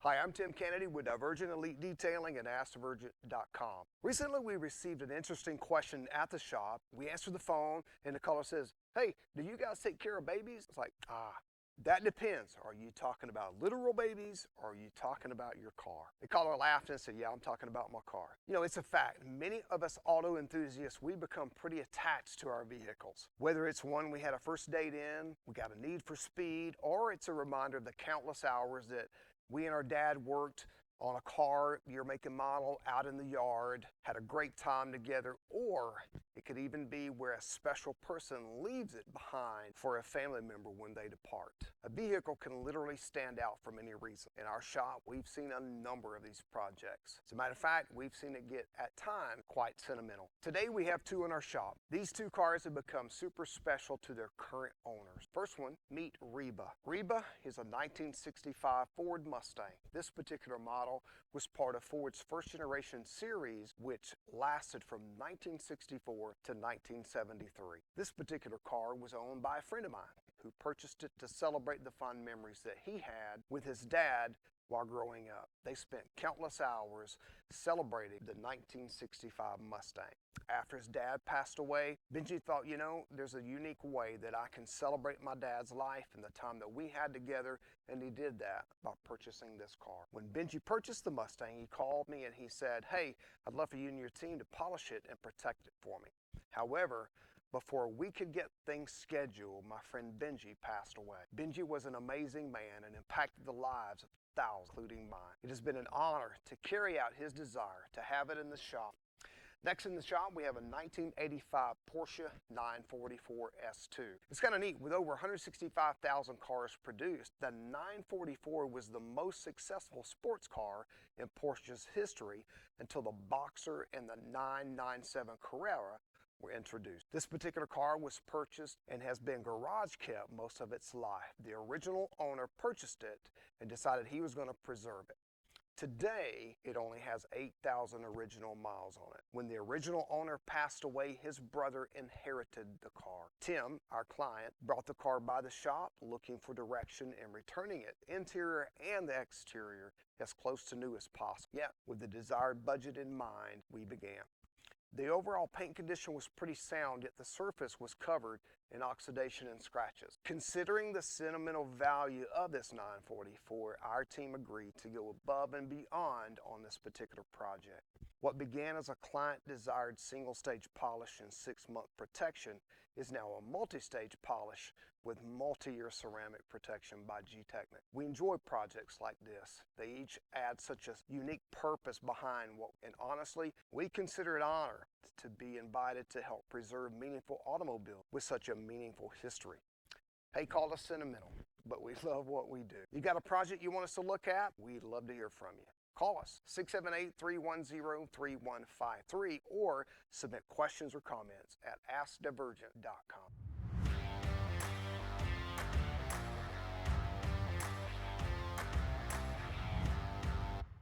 Hi, I'm Tim Kennedy with Divergent Elite Detailing and AskDivergent.com. Recently, we received an interesting question at the shop. We answered the phone, and the caller says, "Hey, do you guys take care of babies?" It's like, that depends. Are you talking about literal babies, or are you talking about your car? The caller laughed and said, "Yeah, I'm talking about my car." You know, it's a fact. Many of us auto enthusiasts, we become pretty attached to our vehicles. Whether it's one we had a first date in, we got a need for speed, or it's a reminder of the countless hours that we and our dad worked on a car, year, make, and model, out in the yard, had a great time together, or it could even be where a special person leaves it behind for a family member when they depart. A vehicle can literally stand out for many reasons. In our shop, we've seen a number of these projects. As a matter of fact, we've seen it get, at times, quite sentimental. Today, we have two in our shop. These two cars have become super special to their current owners. First one, meet Reba. Reba is a 1965 Ford Mustang. This particular model was part of Ford's first generation series, which lasted from 1964 to 1973. This particular car was owned by a friend of mine who purchased it to celebrate the fond memories that he had with his dad while growing up. They spent countless hours celebrating the 1965 Mustang. After his dad passed away, Benji thought, you know, there's a unique way that I can celebrate my dad's life and the time that we had together, and he did that by purchasing this car. When Benji purchased the Mustang, he called me and he said, "Hey, I'd love for you and your team to polish it and protect it for me." However, before we could get things scheduled, my friend Benji passed away. Benji was an amazing man and impacted the lives of thousands, including mine. It has been an honor to carry out his desire to have it in the shop. Next in the shop, we have a 1985 Porsche 944 S2. It's kind of neat. With over 165,000 cars produced, the 944 was the most successful sports car in Porsche's history until the Boxer and the 997 Carrera were introduced. This particular car was purchased and has been garage kept most of its life. The original owner purchased it and decided he was going to preserve it. Today, it only has 8,000 original miles on it. When the original owner passed away, his brother inherited the car. Tim, our client, brought the car by the shop looking for direction and returning it, interior and the exterior, as close to new as possible. Yet, with the desired budget in mind, we began. The overall paint condition was pretty sound, yet the surface was covered in oxidation and scratches. Considering the sentimental value of this 944, our team agreed to go above and beyond on this particular project. What began as a client-desired single-stage polish and 6-month protection is now a multi-stage polish with multi-year ceramic protection by G-Technic. We enjoy projects like this. They each add such a unique purpose behind what, and honestly, we consider it an honor to be invited to help preserve meaningful automobiles with such a meaningful history. Hey, call us sentimental, but we love what we do. You got a project you want us to look at? We'd love to hear from you. Call us, 678-310-3153, or submit questions or comments at AskDivergent.com.